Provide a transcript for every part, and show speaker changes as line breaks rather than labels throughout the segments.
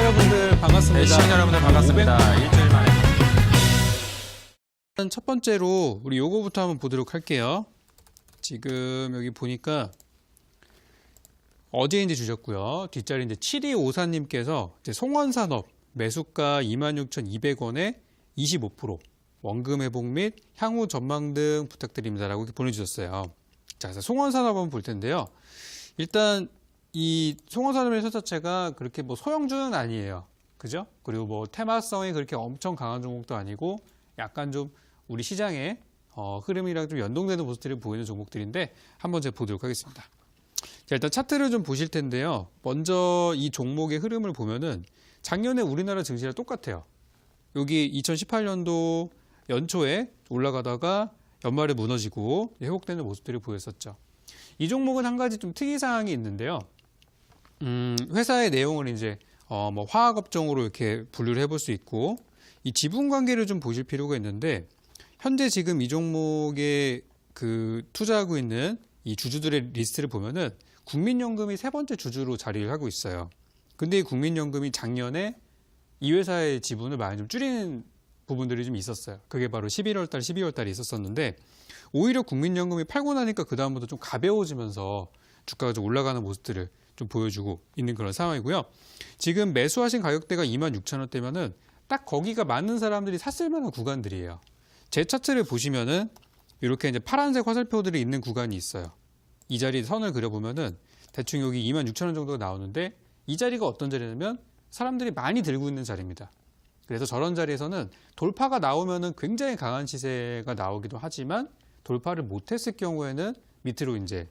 여러분들 반갑습니다.
시청자 여러분들 반갑습니다. 일주일 만에.
첫 번째로 우리 요거부터 한번 보도록 할게요. 지금 여기 보니까 어제인지 주셨고요. 뒷자리 이제 7254님께서 이제 송원산업 매수가 26,200원에 25% 원금 회복 및 향후 전망 등 부탁드립니다라고 이렇게 보내주셨어요. 자, 그래서 송원산업 한번 볼 텐데요. 일단 이 송원산업의 회사 자체가 그렇게 뭐 소형주는 아니에요. 그죠? 그리고 뭐 테마성이 그렇게 엄청 강한 종목도 아니고 약간 좀 우리 시장의 흐름이랑 좀 연동되는 모습들을 보이는 종목들인데 한번 제가 보도록 하겠습니다. 자, 일단 차트를 좀 보실 텐데요. 먼저 이 종목의 흐름을 보면은 작년에 우리나라 증시랑 똑같아요. 여기 2018년도 연초에 올라가다가 연말에 무너지고 회복되는 모습들을 보였었죠. 이 종목은 한 가지 좀 특이사항이 있는데요. 회사의 내용을 이제 뭐 화학업종으로 이렇게 분류를 해볼 수 있고 이 지분 관계를 좀 보실 필요가 있는데 현재 지금 이 종목에 그 투자하고 있는 이 주주들의 리스트를 보면은 국민연금이 세 번째 주주로 자리를 하고 있어요. 근데 이 국민연금이 작년에 이 회사의 지분을 많이 좀 줄이는 부분들이 좀 있었어요. 그게 바로 11월 달, 12월 달에 있었었는데 오히려 국민연금이 팔고 나니까 그다음부터 좀 가벼워지면서 주가가 좀 올라가는 모습들을 좀 보여주고 있는 그런 상황이고요. 지금 매수하신 가격대가 26,000원대면은 딱 거기가 맞는 사람들이 샀을 만한 구간들이에요. 제 차트를 보시면은 이렇게 이제 파란색 화살표들이 있는 구간이 있어요. 이 자리 선을 그려보면은 대충 여기 26,000원 정도가 나오는데 이 자리가 어떤 자리냐면 사람들이 많이 들고 있는 자리입니다. 그래서 저런 자리에서는 돌파가 나오면은 굉장히 강한 시세가 나오기도 하지만 돌파를 못했을 경우에는 밑으로 이제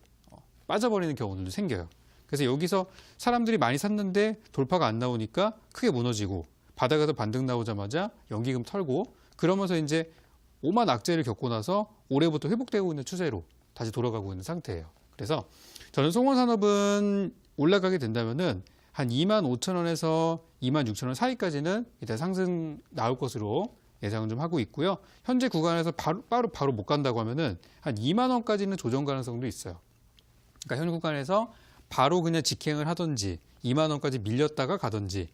빠져버리는 경우들도 생겨요. 그래서 여기서 사람들이 많이 샀는데 돌파가 안 나오니까 크게 무너지고 바닥에서 반등 나오자마자 연기금 털고 그러면서 이제 오만 악재를 겪고 나서 올해부터 회복되고 있는 추세로 다시 돌아가고 있는 상태예요. 그래서 저는 송원산업은 올라가게 된다면은 한 25,000원에서 26,000원 사이까지는 일단 상승 나올 것으로 예상을 좀 하고 있고요. 현재 구간에서 바로 못 간다고 하면은 한 2만 원까지는 조정 가능성도 있어요. 그러니까 현 구간에서 바로 그냥 직행을 하든지 2만 원까지 밀렸다가 가든지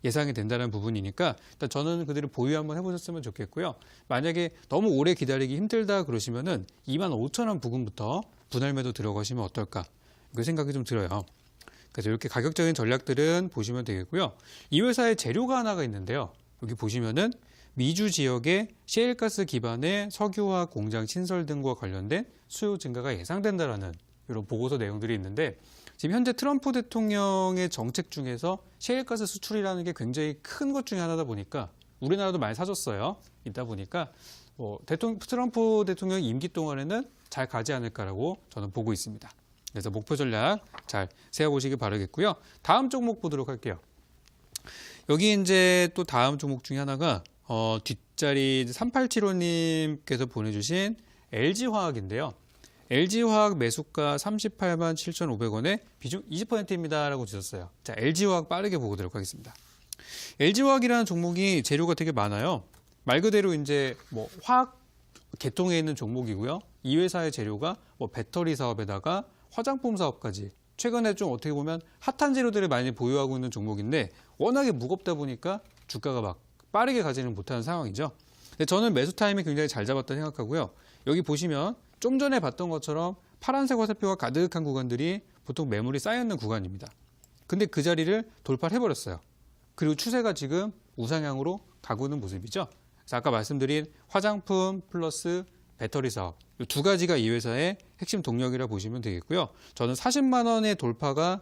예상이 된다는 부분이니까 일단 저는 그들을 보유 한번 해보셨으면 좋겠고요. 만약에 너무 오래 기다리기 힘들다 그러시면은 25,000원 부근부터 분할 매도 들어가시면 어떨까 그 생각이 좀 들어요. 그래서 이렇게 가격적인 전략들은 보시면 되겠고요. 이 회사의 재료가 하나가 있는데요. 여기 보시면은 미주 지역의 셰일가스 기반의 석유화학 공장 신설 등과 관련된 수요 증가가 예상된다라는 이런 보고서 내용들이 있는데 지금 현재 트럼프 대통령의 정책 중에서 셰일가스 수출이라는 게 굉장히 큰 것 중에 하나다 보니까 우리나라도 많이 사줬어요. 있다 보니까 트럼프 대통령 임기 동안에는 잘 가지 않을까라고 저는 보고 있습니다. 그래서 목표 전략 잘 세워보시기 바라겠고요. 다음 종목 보도록 할게요. 여기 이제 또 다음 종목 중에 하나가 뒷자리 3875님께서 보내주신 LG화학인데요. LG화학 매수가 38만 7,500원에 비중 20%입니다라고 주셨어요. 자, LG화학 빠르게 보도록 하겠습니다. LG화학이라는 종목이 재료가 되게 많아요. 말 그대로 이제 뭐 화학 계통에 있는 종목이고요. 이 회사의 재료가 뭐 배터리 사업에다가 화장품 사업까지 최근에 좀 어떻게 보면 핫한 재료들을 많이 보유하고 있는 종목인데 워낙에 무겁다 보니까 주가가 막 빠르게 가지는 못하는 상황이죠. 근데 저는 매수 타이밍 굉장히 잘 잡았다 생각하고요. 여기 보시면 좀 전에 봤던 것처럼 파란색 화살표가 가득한 구간들이 보통 매물이 쌓여있는 구간입니다. 근데 그 자리를 돌파를 해버렸어요. 그리고 추세가 지금 우상향으로 가고 있는 모습이죠. 그래서 아까 말씀드린 화장품 플러스 배터리 사업 이 두 가지가 이 회사의 핵심 동력이라 보시면 되겠고요. 저는 40만 원의 돌파가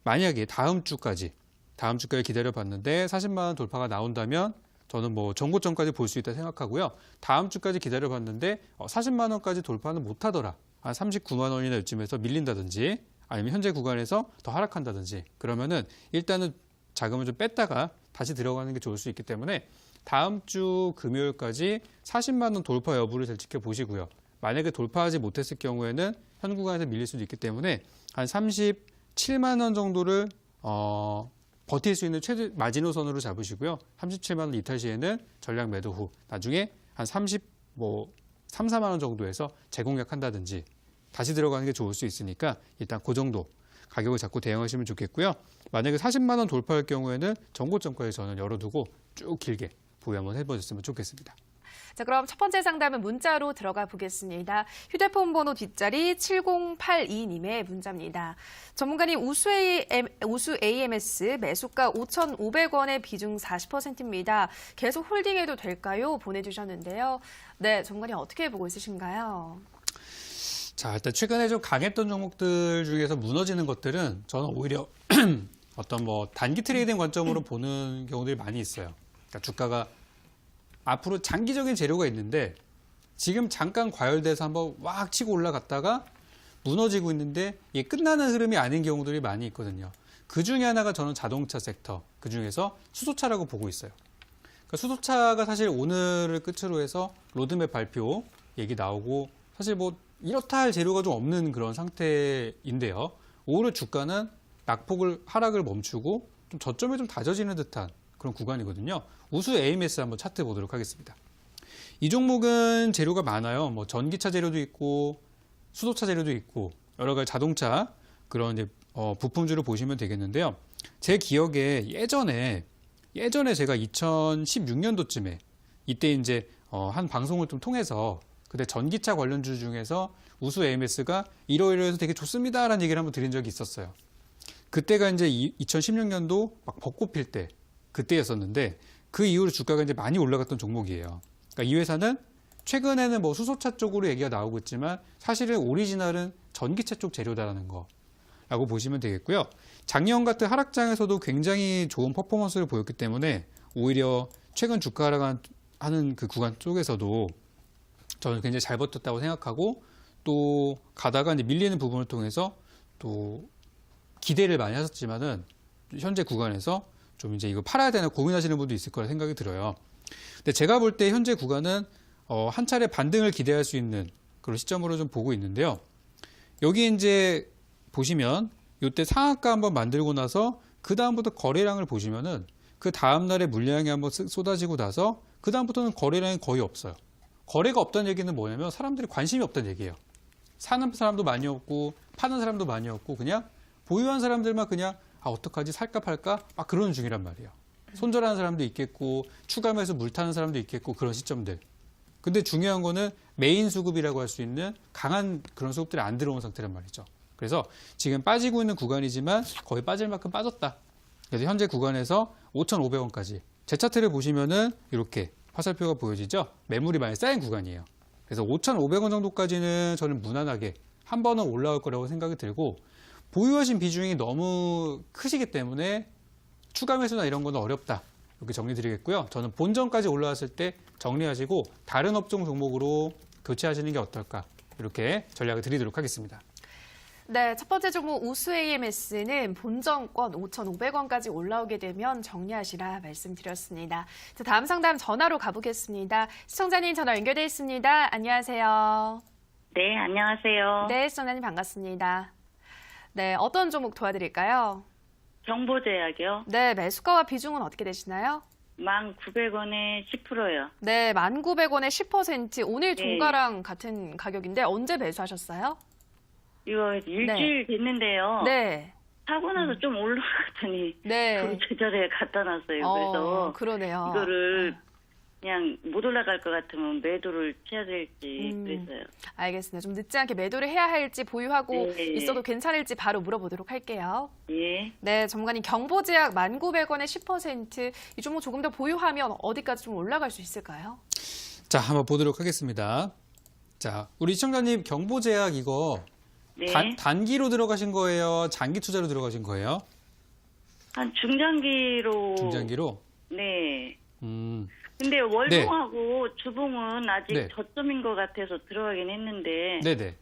만약에 다음 주까지 기다려봤는데 40만 원 돌파가 나온다면 저는 뭐 전고점까지 볼 수 있다 생각하고요. 다음 주까지 기다려봤는데 40만 원까지 돌파는 못하더라. 한 39만 원이나 요쯤에서 밀린다든지 아니면 현재 구간에서 더 하락한다든지 그러면은 일단은 자금을 좀 뺐다가 다시 들어가는 게 좋을 수 있기 때문에 다음 주 금요일까지 40만 원 돌파 여부를 잘 지켜보시고요. 만약에 돌파하지 못했을 경우에는 현 구간에서 밀릴 수도 있기 때문에 한 37만 원 정도를 버틸 수 있는 최대 마지노선으로 잡으시고요. 37만 원 이탈 시에는 전략 매도 후 나중에 한 3, 4만 원 정도에서 재공략한다든지 다시 들어가는 게 좋을 수 있으니까 일단 그 정도 가격을 잡고 대응하시면 좋겠고요. 만약에 40만 원 돌파할 경우에는 정고점까지 저는 열어두고 쭉 길게 보유 한번 해보셨으면 좋겠습니다.
자, 그럼 첫 번째 상담은 문자로 들어가 보겠습니다. 휴대폰 번호 뒷자리 7082님의 문자입니다. 전문가님, 우수 AMS 매수가 5,500원의 비중 40%입니다. 계속 홀딩해도 될까요? 보내주셨는데요. 네, 전문가님 어떻게 보고 있으신가요?
자, 일단 최근에 좀 강했던 종목들 중에서 무너지는 것들은 저는 오히려 어떤 뭐 단기 트레이딩 관점으로 보는 경우들이 많이 있어요. 그러니까 주가가 앞으로 장기적인 재료가 있는데 지금 잠깐 과열돼서 한번 왁 치고 올라갔다가 무너지고 있는데 이게 끝나는 흐름이 아닌 경우들이 많이 있거든요. 그 중에 하나가 저는 자동차 섹터, 그 중에서 수소차라고 보고 있어요. 그러니까 수소차가 사실 오늘을 끝으로 해서 로드맵 발표 얘기 나오고 사실 뭐 이렇다 할 재료가 좀 없는 그런 상태인데요. 오히려 주가는 하락을 멈추고 좀 저점이 좀 다져지는 듯한 그런 구간이거든요. 우수 AMS 한번 차트 보도록 하겠습니다. 이 종목은 재료가 많아요. 뭐 전기차 재료도 있고 수소차 재료도 있고 여러 가지 자동차 그런 이제 부품주를 보시면 되겠는데요. 제 기억에 예전에 제가 2016년도쯤에 이때 이제 한 방송을 좀 통해서 그때 전기차 관련주 중에서 우수 AMS가 이러이러해서 되게 좋습니다라는 얘기를 한번 드린 적이 있었어요. 그때가 이제 2016년도 막 벚꽃 필 때 그때였었는데 그 이후로 주가가 이제 많이 올라갔던 종목이에요. 그러니까 이 회사는 최근에는 뭐 수소차 쪽으로 얘기가 나오고 있지만 사실은 오리지널은 전기차 쪽 재료다라는 거라고 보시면 되겠고요. 작년 같은 하락장에서도 굉장히 좋은 퍼포먼스를 보였기 때문에 오히려 최근 주가 하락하는 그 구간 쪽에서도 저는 굉장히 잘 버텼다고 생각하고 또 가다가 이제 밀리는 부분을 통해서 또 기대를 많이 하셨지만은 현재 구간에서 좀 이제 이거 팔아야 되나 고민하시는 분도 있을 거라 생각이 들어요. 근데 제가 볼 때 현재 구간은 한 차례 반등을 기대할 수 있는 그런 시점으로 좀 보고 있는데요. 여기 이제 보시면 이때 상한가 한번 만들고 나서 그 다음부터 거래량을 보시면은 그 다음 날에 물량이 한번 쓱 쏟아지고 나서 그 다음부터는 거래량이 거의 없어요. 거래가 없다는 얘기는 뭐냐면 사람들이 관심이 없다는 얘기예요. 사는 사람도 많이 없고 파는 사람도 많이 없고 그냥 보유한 사람들만 그냥 어떡하지 살까 팔까 막 그러는 중이란 말이에요. 손절하는 사람도 있겠고 추가매수 물 타는 사람도 있겠고 그런 시점들. 근데 중요한 거는 메인 수급이라고 할 수 있는 강한 그런 수급들이 안 들어온 상태란 말이죠. 그래서 지금 빠지고 있는 구간이지만 거의 빠질 만큼 빠졌다. 그래서 현재 구간에서 5,500원까지 제 차트를 보시면은 이렇게 화살표가 보여지죠. 매물이 많이 쌓인 구간이에요. 그래서 5,500원 정도까지는 저는 무난하게 한 번은 올라올 거라고 생각이 들고 보유하신 비중이 너무 크시기 때문에 추가 매수나 이런 거는 어렵다. 이렇게 정리 드리겠고요. 저는 본전까지 올라왔을 때 정리하시고 다른 업종 종목으로 교체하시는 게 어떨까. 이렇게 전략을 드리도록 하겠습니다.
네, 첫 번째 종목 우수 AMS는 본전권 5,500원까지 올라오게 되면 정리하시라 말씀드렸습니다. 자, 다음 상담 전화로 가보겠습니다. 시청자님 전화 연결돼 있습니다. 안녕하세요.
네, 안녕하세요.
네, 시청자님 반갑습니다. 네, 어떤 종목 도와드릴까요?
정보제약이요.
네, 매수가와 비중은 어떻게 되시나요?
1,900원에 10%요.
네, 1,900원에 10%. 오늘
네.
종가랑 같은 가격인데 언제 매수하셨어요?
이거 일주일 됐는데요.
네.
사고 나서 좀 올라갔더니
네.
그 제자리에 갖다 놨어요. 그래서
그러네요.
이거를 그냥 못 올라갈 것 같으면 매도를 해야 될지 그랬어요.
알겠습니다. 좀 늦지 않게 매도를 해야 할지 보유하고
네.
있어도 괜찮을지 바로 물어보도록 할게요.
예.
네, 전문가님 경보제약 1,900원에 10%. 이 종목 조금 더 보유하면 어디까지 좀 올라갈 수 있을까요?
자, 한번 보도록 하겠습니다. 자, 우리 시청자님 경보제약 이거
네.
단기로 들어가신 거예요? 장기 투자로 들어가신 거예요?
한 중장기로.
중장기로?
네.
음.
근데 월봉하고 주봉은 아직
네.
저점인 것 같아서 들어가긴 했는데
네네.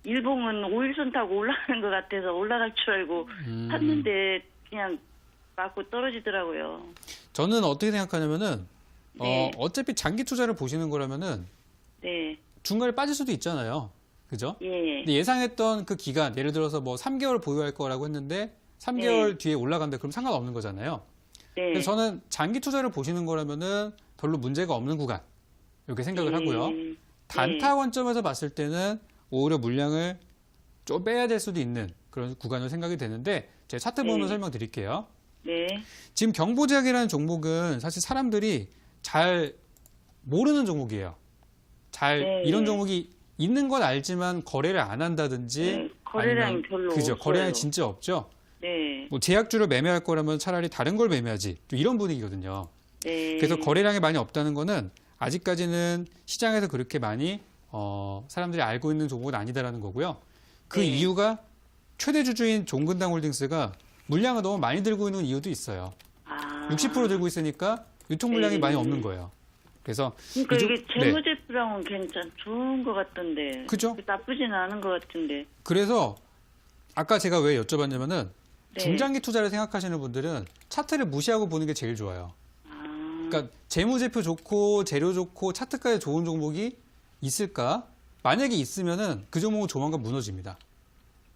일봉은 5일선 타고 올라가는 것 같아서 올라갈 줄 알고 샀는데 그냥 맞고 떨어지더라고요.
저는 어떻게 생각하냐면은
네.
어차피 장기 투자를 보시는 거라면은
네.
중간에 빠질 수도 있잖아요. 그죠?
예.
근데 예상했던 그 기간, 예를 들어서 뭐 3개월 보유할 거라고 했는데 3개월 뒤에 올라간다 그럼 상관없는 거잖아요.
네.
그래서 저는 장기 투자를 보시는 거라면은 별로 문제가 없는 구간 이렇게 생각을 하고요. 단타 관점에서 봤을 때는 오히려 물량을 좀 빼야 될 수도 있는 그런 구간으로 생각이 되는데 제가 차트 보면
네.
설명드릴게요.
네.
지금 경보제약이라는 종목은 사실 사람들이 잘 모르는 종목이에요.
네.
이런 종목이 있는 건 알지만 거래를 안 한다든지
네, 거래량이
아니면
별로
그죠.
없어요.
거래량이 진짜 없죠.
네.
뭐 제약주를 매매할 거라면 차라리 다른 걸 매매하지. 좀 이런 분위기거든요.
네.
그래서 거래량이 많이 없다는 거는 아직까지는 시장에서 그렇게 많이 사람들이 알고 있는 종목은 아니다라는 거고요. 그
네.
이유가 최대 주주인 종근당 홀딩스가 물량을 너무 많이 들고 있는 이유도 있어요.
아.
60% 들고 있으니까 유통 물량이
네.
많이 없는 거예요. 그래서
그러니까
이쪽-
이게 재무제표랑은 좋은 것 같던데.
그죠?
나쁘지는 않은 것 같은데.
그래서 아까 제가 왜 여쭤봤냐면은
네.
중장기 투자를 생각하시는 분들은 차트를 무시하고 보는 게 제일 좋아요.
아.
그러니까 재무제표 좋고 재료 좋고 차트까지 좋은 종목이 있을까? 만약에 있으면은 그 종목은 조만간 무너집니다.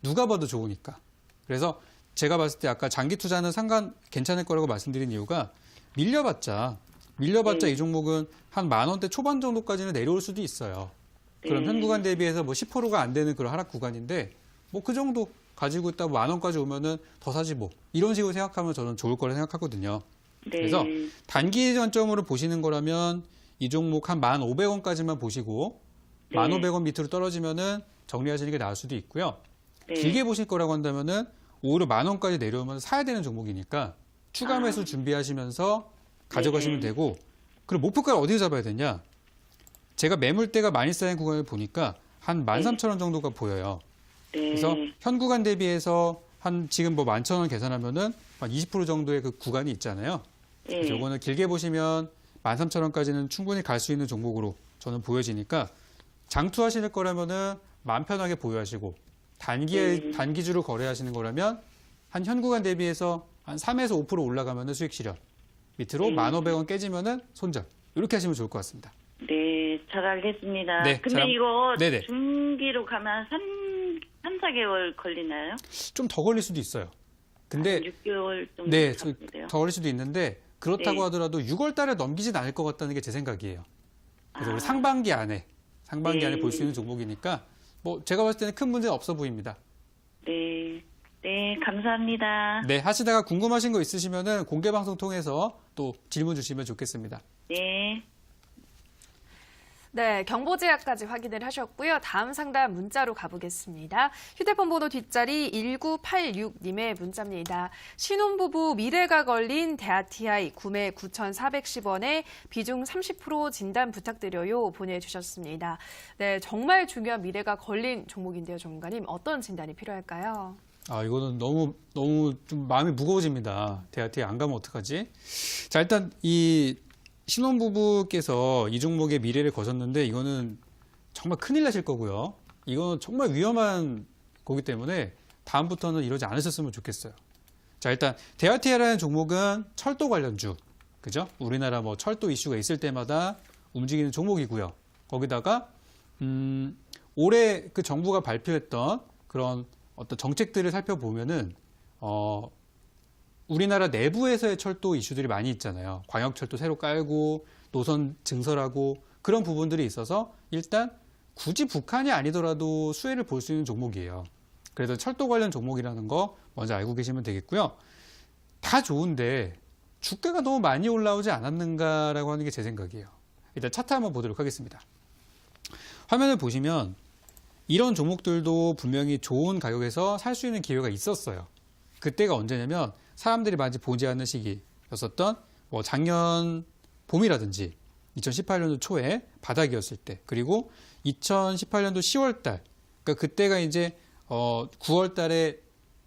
누가 봐도 좋으니까. 그래서 제가 봤을 때 아까 장기 투자는 괜찮을 거라고 말씀드린 이유가 밀려봤자
네.
이 종목은 한 10,000원대 초반 정도까지는 내려올 수도 있어요. 그럼
네.
현 구간 대비해서 뭐 10%가 안 되는 그런 하락 구간인데 뭐 그 정도 가지고 있다고 10,000원까지 오면은 더 사지 뭐 이런 식으로 생각하면 저는 좋을 거라 생각하거든요.
네.
그래서 단기 관점으로 보시는 거라면 이 종목 한 1,500원까지만 보시고
네.
1,500원 밑으로 떨어지면은 정리하시는 게 나을 수도 있고요.
네.
길게 보실 거라고 한다면은 오히려 10,000원까지 내려오면 사야 되는 종목이니까 추가 매수 준비하시면서 가져가시면
네.
되고 그리고 목표가를 어디에 잡아야 되냐? 제가 매물대가 많이 쌓인 구간을 보니까 한 13,000원 정도가 보여요.
네.
그래서 현 구간 대비해서 한 지금 뭐 11,000원 계산하면은 한 20% 정도의 그 구간이 있잖아요.
네.
그래서 이거는 길게 보시면 13,000원까지는 충분히 갈 수 있는 종목으로 저는 보여지니까 장투하실 거라면은 마음 편하게 보유하시고 단기주로 거래하시는 거라면 한 현 구간 대비해서 한 3에서 5% 올라가면은 수익 실현. 밑으로 1,500원 깨지면은 손절. 이렇게 하시면 좋을 것 같습니다.
네, 잘 알겠습니다.
네,
근데 이거
네네.
중기로 가면 3, 4개월 걸리나요?
좀 더 걸릴 수도 있어요. 근데
6개월 정도
네,
잡는데요.
더 걸릴 수도 있는데 그렇다고
네.
하더라도 6월 달에 넘기진 않을 것 같다는 게 제 생각이에요. 그래서 우리
아.
상반기 안에
네.
볼 수 있는 종목이니까 뭐 제가 봤을 때는 큰 문제는 없어 보입니다.
네. 네, 감사합니다.
네, 하시다가 궁금하신 거 있으시면은 공개 방송 통해서 또 질문 주시면 좋겠습니다.
네.
네, 경보제약까지 확인을 하셨고요. 다음 상담 문자로 가보겠습니다. 휴대폰 번호 뒷자리 1986님의 문자입니다. 신혼부부 미래가 걸린 데아티아이 구매 9,410원에 비중 30% 진단 부탁드려요 보내주셨습니다. 네, 정말 중요한 미래가 걸린 종목인데요, 전문가님. 어떤 진단이 필요할까요?
이거는 너무 좀 마음이 무거워집니다. 대아티에 안 가면 어떡하지? 자, 일단 이 신혼부부께서 이 종목의 미래를 거셨는데 이거는 정말 큰일 나실 거고요. 이거는 정말 위험한 거기 때문에 다음부터는 이러지 않으셨으면 좋겠어요. 자, 일단 데아티아라는 종목은 철도 관련주, 그죠? 우리나라 뭐 철도 이슈가 있을 때마다 움직이는 종목이고요. 거기다가 올해 그 정부가 발표했던 그런 어떤 정책들을 살펴보면은 우리나라 내부에서의 철도 이슈들이 많이 있잖아요. 광역철도 새로 깔고 노선 증설하고 그런 부분들이 있어서 일단 굳이 북한이 아니더라도 수혜를 볼 수 있는 종목이에요. 그래서 철도 관련 종목이라는 거 먼저 알고 계시면 되겠고요. 다 좋은데 주가가 너무 많이 올라오지 않았는가라고 하는 게 제 생각이에요. 일단 차트 한번 보도록 하겠습니다. 화면을 보시면 이런 종목들도 분명히 좋은 가격에서 살 수 있는 기회가 있었어요. 그때가 언제냐면 사람들이 많이 보지 않는 시기였었던 뭐 작년 봄이라든지 2018년도 초에 바닥이었을 때 그리고 2018년도 10월 달 그러니까 그때가 이제 9월 달에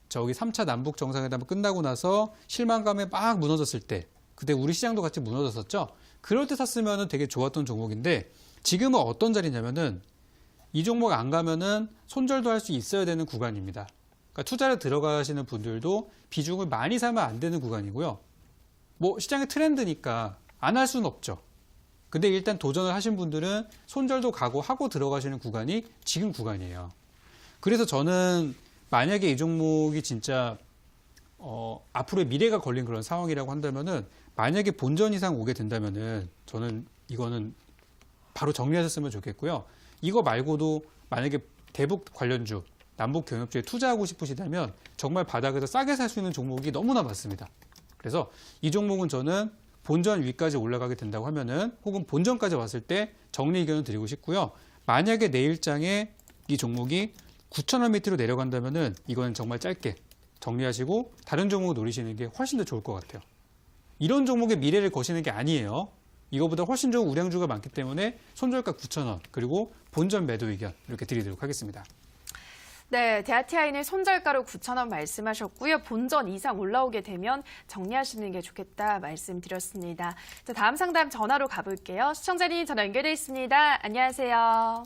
저기 3차 남북 정상회담 끝나고 나서 실망감에 막 무너졌을 때 그때 우리 시장도 같이 무너졌었죠. 그럴 때 샀으면 되게 좋았던 종목인데 지금은 어떤 자리냐면은 이 종목 안 가면은 손절도 할 수 있어야 되는 구간입니다. 그러니까 투자를 들어가시는 분들도 비중을 많이 사면 안 되는 구간이고요. 뭐 시장의 트렌드니까 안 할 수는 없죠. 근데 일단 도전을 하신 분들은 손절도 하고 들어가시는 구간이 지금 구간이에요. 그래서 저는 만약에 이 종목이 진짜 앞으로의 미래가 걸린 그런 상황이라고 한다면은 만약에 본전 이상 오게 된다면은 저는 이거는 바로 정리하셨으면 좋겠고요. 이거 말고도 만약에 대북 관련주 남북 경협주에 투자하고 싶으시다면 정말 바닥에서 싸게 살 수 있는 종목이 너무나 많습니다. 그래서 이 종목은 저는 본전 위까지 올라가게 된다고 하면은 혹은 본전까지 왔을 때 정리 의견을 드리고 싶고요. 만약에 내일장에 이 종목이 9,000원 밑으로 내려간다면은 이거는 정말 짧게 정리하시고 다른 종목을 노리시는 게 훨씬 더 좋을 것 같아요. 이런 종목의 미래를 거시는 게 아니에요. 이거보다 훨씬 좋은 우량주가 많기 때문에 손절가 9,000원 그리고 본전 매도 의견 이렇게 드리도록 하겠습니다.
네, 대아티아인을 손절가로 9,000원 말씀하셨고요. 본전 이상 올라오게 되면 정리하시는 게 좋겠다 말씀드렸습니다. 자, 다음 상담 전화로 가볼게요. 시청자님 전화 연결돼 있습니다. 안녕하세요.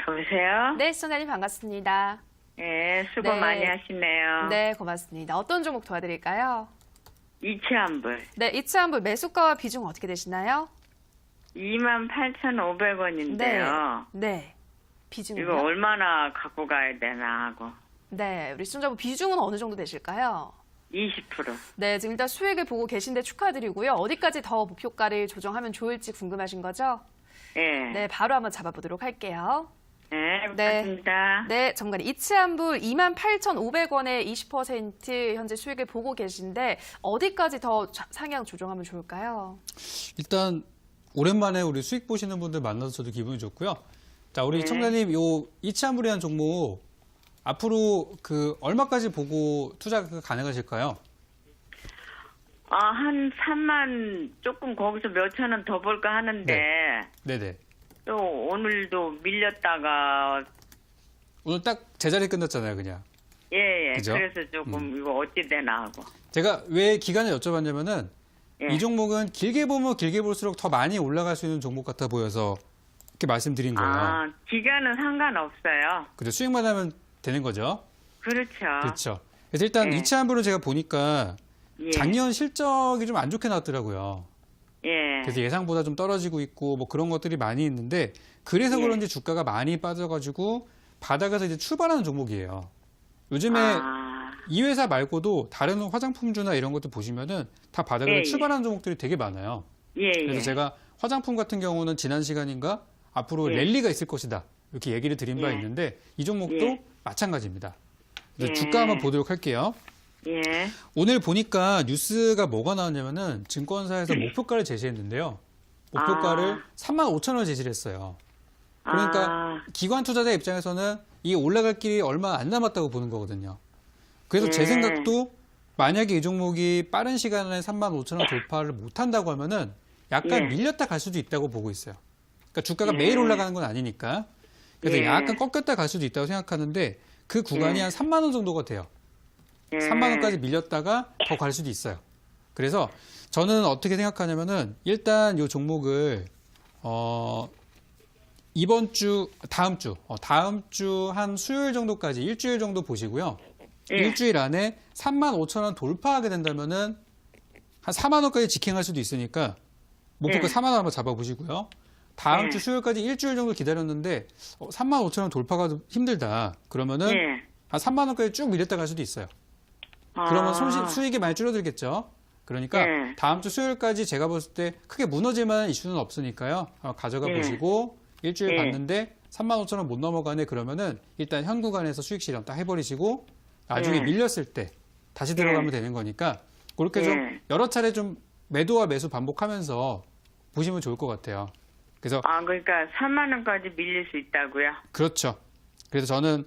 여보세요?
네, 시청자님 반갑습니다.
네, 수고
네.
많이 하시네요.
네, 고맙습니다. 어떤 종목 도와드릴까요?
이치환불
네, 이츠한불 매수가와 비중 어떻게 되시나요?
28,500원인데요.
네. 비중은요?
이거 얼마나 갖고 가야 되나 하고.
네, 우리 시청자분 비중은 어느 정도 되실까요?
20%.
네, 지금 일단 수익을 보고 계신데 축하드리고요. 어디까지 더 목표가를 조정하면 좋을지 궁금하신 거죠?
네.
네, 바로 한번 잡아보도록 할게요.
네, 고맙습니다.
네, 전문가님 이츠한불 28,500원에 20% 현재 수익을 보고 계신데 어디까지 더 상향 조정하면 좋을까요?
일단 오랜만에 우리 수익 보시는 분들 만나서 저도 기분이 좋고요. 자, 우리
네.
청자님 요 이치한불이라는 종목 앞으로 그 얼마까지 보고 투자가 가능하실까요?
한 3만 조금 거기서 몇천 원 더 벌까 하는데
네네.
또 오늘도 밀렸다가
오늘 딱 제자리 끝났잖아요, 그냥.
예,
그죠?
그래서 조금 이거 어찌 되나 하고.
제가 왜 기간을 여쭤봤냐면은
예.
이 종목은 길게 보면 길게 볼수록 더 많이 올라갈 수 있는 종목 같아 보여서 이렇게 말씀드린 거예요.
기간은 상관없어요.
그죠? 수익만 하면 되는 거죠.
그렇죠.
그렇죠. 그래서 일단
예.
이치한불은 제가 보니까
예.
작년 실적이 좀 안 좋게 나왔더라고요.
예.
그래서 예상보다 좀 떨어지고 있고 뭐 그런 것들이 많이 있는데 그래서
예.
그런지 주가가 많이 빠져가지고 바닥에서 이제 출발하는 종목이에요. 요즘에 이 회사 말고도 다른 화장품주나 이런 것도 보시면은 다 바닥에서
예, 예.
출발하는 종목들이 되게 많아요.
예,
그래서
예.
제가 화장품 같은 경우는 지난 시간인가 앞으로
예.
랠리가 있을 것이다 이렇게 얘기를 드린 바
예.
있는데 이 종목도
예.
마찬가지입니다. 그래서
예.
주가 한번 보도록 할게요.
예.
오늘 보니까 뉴스가 뭐가 나왔냐면은 증권사에서 목표가를 제시했는데요. 목표가를 35,000원 제시를 했어요. 그러니까 기관 투자자 입장에서는 이게 올라갈 길이 얼마 안 남았다고 보는 거거든요. 그래서 제
예.
생각도 만약에 이 종목이 빠른 시간에 35,000원 돌파를 못한다고 하면은 약간
예.
밀렸다 갈 수도 있다고 보고 있어요. 그러니까 주가가
예.
매일 올라가는 건 아니니까. 그래서
예.
약간 꺾였다 갈 수도 있다고 생각하는데 그 구간이
예.
한 3만 원 정도가 돼요.
예.
3만 원까지 밀렸다가 더 갈 수도 있어요. 그래서 저는 어떻게 생각하냐면은 일단 이 종목을 이번 주, 다음 주 한 수요일 정도까지 일주일 정도 보시고요.
예.
일주일 안에 35,000원 돌파하게 된다면은 한 4만 원까지 직행할 수도 있으니까 목표가
예.
4만 원 한번 잡아보시고요. 다음
예.
주 수요일까지 일주일 정도 기다렸는데 35,000원 돌파가 좀 힘들다. 그러면은
예.
한 3만 원까지 쭉 밀렸다 갈 수도 있어요. 그러면 수익이 많이 줄어들겠죠. 그러니까
예.
다음 주 수요일까지 제가 봤을 때 크게 무너질 만한 이슈는 없으니까요. 가져가
예.
보시고 일주일
예.
봤는데 35,000원 못 넘어가네 그러면은 일단 현 구간에서 수익 실현 딱 해버리시고 나중에
예.
밀렸을 때 다시 들어가면 되는 거니까 그렇게 좀
예.
여러 차례 좀 매도와 매수 반복하면서 보시면 좋을 것 같아요. 그래서
그러니까 3만 원까지 밀릴 수 있다고요?
그렇죠. 그래서 저는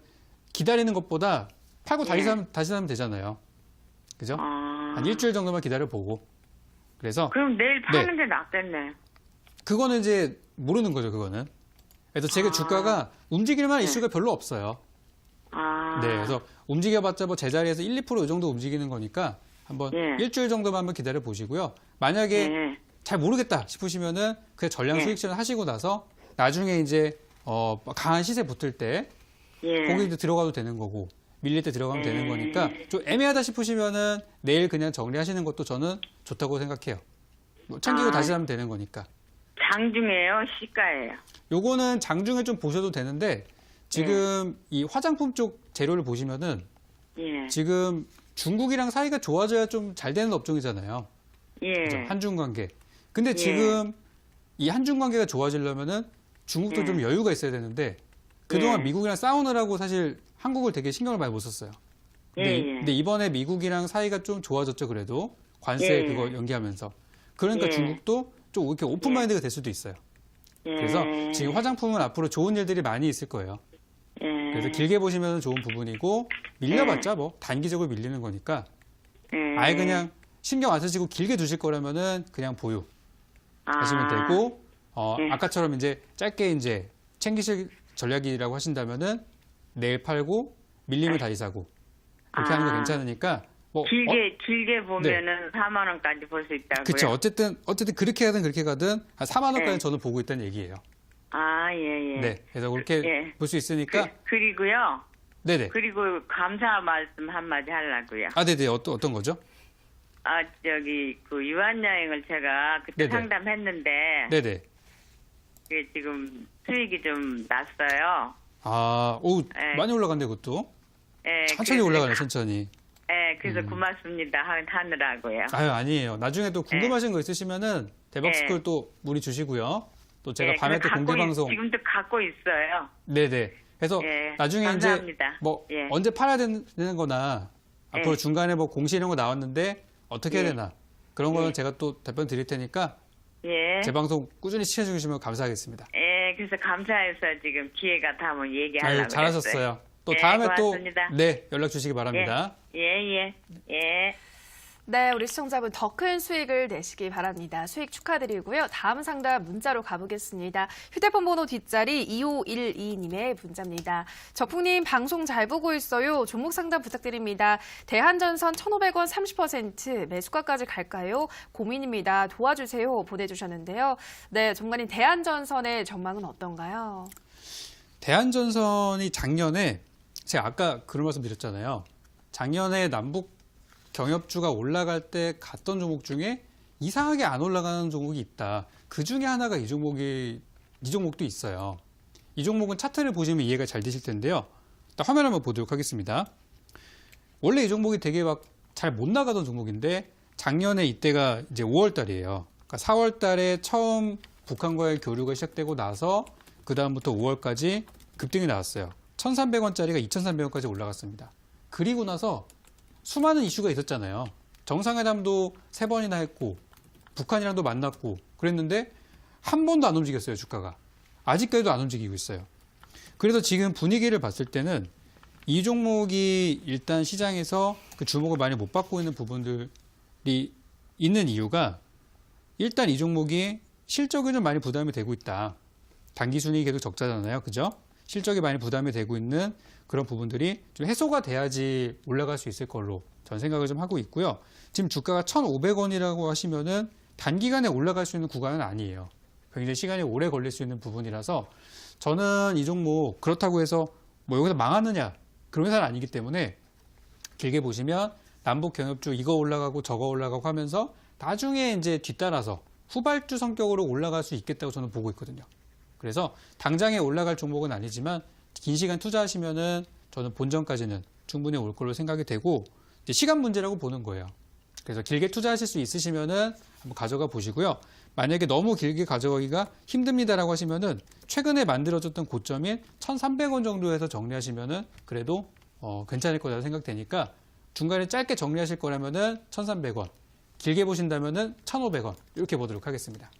기다리는 것보다 팔고 다시
예.
사면 되잖아요. 그죠?
아.
한 일주일 정도만 기다려보고. 그래서
그럼 내일 파는 게 낫겠네.
그거는 이제 모르는 거죠, 그거는. 그래서 제가 주가가 움직일 만한 이슈가 별로 없어요. 네, 그래서 움직여봤자 뭐 제자리에서 1, 2% 이 정도 움직이는 거니까 한번
예.
일주일 정도만 한번 기다려 보시고요. 만약에
예.
잘 모르겠다 싶으시면은 그냥 전량
예.
수익 실현 하시고 나서 나중에 이제 강한 시세 붙을 때
예.
거기 이제 들어가도 되는 거고 밀릴 때 들어가면 되는 거니까 좀 애매하다 싶으시면은 내일 그냥 정리하시는 것도 저는 좋다고 생각해요. 뭐 챙기고 다시 하면 되는 거니까.
장중이에요? 시가예요?
요거는 장중에 좀 보셔도 되는데 지금 이 화장품 쪽 재료를 보시면은
예.
지금 중국이랑 사이가 좋아져야 좀 잘 되는 업종이잖아요.
예.
그죠? 한중 관계. 근데 지금 이 한중 관계가 좋아지려면은 중국도
예.
좀 여유가 있어야 되는데 그동안
예.
미국이랑 싸우느라고 사실 한국을 되게 신경을 많이 못 썼어요.
예,
근데 이번에 미국이랑 사이가 좀 좋아졌죠, 그래도. 관세
예.
그거 연기하면서. 그러니까
예.
중국도 좀 이렇게 오픈마인드가 될 수도 있어요.
예.
그래서 지금 화장품은 앞으로 좋은 일들이 많이 있을 거예요.
예.
그래서 길게 보시면 좋은 부분이고 밀려봤자 뭐 단기적으로 밀리는 거니까
예.
아예 그냥 신경 안 쓰시고 길게 두실 거라면은 그냥 보유 하시면 되고
예.
아까처럼 이제 짧게 이제 챙기실 전략이라고 하신다면은 내일 팔고 밀리면 다시 사고 그렇게 하는 거 괜찮으니까 뭐
길게 보면은 4만 원까지 볼 수 있다고요.
그렇죠. 어쨌든 그렇게 가든 그렇게 가든 한 4만 원까지
예.
저는 보고 있다는 얘기예요.
예.
네. 그래서 그렇게
예.
볼 수 있으니까
그리고요.
네네.
그리고 감사 말씀 한마디 하려고요.
네네. 어떤 거죠?
그 유한 여행을 제가 그때
네네.
상담했는데
네네.
그게 지금 수익이 좀 났어요.
오, 많이 올라간대 그것도.
예,
천천히
그래서
올라가네, 천천히.
예, 그래서 고맙습니다 하느라고요.
아니에요. 나중에 또 궁금하신 거 있으시면은 대박스쿨 또 문의 주시고요. 또 제가
예,
밤에 또
그거
공개 방송.
지금도 갖고 있어요.
네네. 그래서
예,
나중에
감사합니다.
이제 뭐
예.
언제 팔아야 되는 거나 앞으로
예.
중간에 뭐 공시 이런 거 나왔는데 어떻게 해야
예.
되나 그런 거는
예.
제가 또 답변 드릴 테니까
예.
제 방송 꾸준히 시청해주시면 감사하겠습니다.
예, 그래서 감사해서 지금 기회가 닿으면 얘기하려고
잘하셨어요. 또
예,
다음에
고맙습니다.
또 네, 연락 주시기 바랍니다.
예.
네, 우리 시청자분 더 큰 수익을 내시기 바랍니다. 수익 축하드리고요. 다음 상담 문자로 가보겠습니다. 휴대폰 번호 뒷자리 2512님의 문자입니다. 적풍님 방송 잘 보고 있어요. 종목 상담 부탁드립니다. 대한전선 1,500원 30% 매수가까지 갈까요? 고민입니다. 도와주세요. 보내주셨는데요. 네, 전문가님 대한전선의 전망은 어떤가요?
대한전선이 작년에 제가 아까 그런 말씀 드렸잖아요. 작년에 남북 경협주가 올라갈 때 갔던 종목 중에 이상하게 안 올라가는 종목이 있다. 그 중에 하나가 이 종목도 있어요. 이 종목은 차트를 보시면 이해가 잘 되실 텐데요. 일단 화면 한번 보도록 하겠습니다. 원래 이 종목이 되게 막 잘 못 나가던 종목인데 작년에 이때가 이제 5월 달이에요. 그러니까 4월 달에 처음 북한과의 교류가 시작되고 나서 그 다음부터 5월까지 급등이 나왔어요. 1,300원짜리가 2,300원까지 올라갔습니다. 그리고 나서 수많은 이슈가 있었잖아요. 정상회담도 3번이나 했고 북한이랑도 만났고 그랬는데 한 번도 안 움직였어요, 주가가. 아직까지도 안 움직이고 있어요. 그래서 지금 분위기를 봤을 때는 이 종목이 일단 시장에서 그 주목을 많이 못 받고 있는 부분들이 있는 이유가 일단 이 종목이 실적이 좀 많이 부담이 되고 있다. 당기순이익이 계속 적자잖아요. 그죠? 실적이 많이 부담이 되고 있는 그런 부분들이 좀 해소가 돼야지 올라갈 수 있을 걸로 전 생각을 좀 하고 있고요. 지금 주가가 1,500원이라고 하시면은 단기간에 올라갈 수 있는 구간은 아니에요. 굉장히 시간이 오래 걸릴 수 있는 부분이라서 저는 이 종목 그렇다고 해서 뭐 여기서 망하느냐 그런 회사는 아니기 때문에 길게 보시면 남북 경협주 이거 올라가고 저거 올라가고 하면서 나중에 이제 뒤따라서 후발주 성격으로 올라갈 수 있겠다고 저는 보고 있거든요. 그래서 당장에 올라갈 종목은 아니지만 긴 시간 투자하시면은 저는 본전까지는 충분히 올 걸로 생각이 되고 이제 시간 문제라고 보는 거예요. 그래서 길게 투자하실 수 있으시면은 한번 가져가 보시고요. 만약에 너무 길게 가져가기가 힘듭니다라고 하시면은 최근에 만들어졌던 고점인 1,300원 정도에서 정리하시면은 그래도 괜찮을 거라고 생각되니까 중간에 짧게 정리하실 거라면은 1,300원, 길게 보신다면은 1,500원 이렇게 보도록 하겠습니다.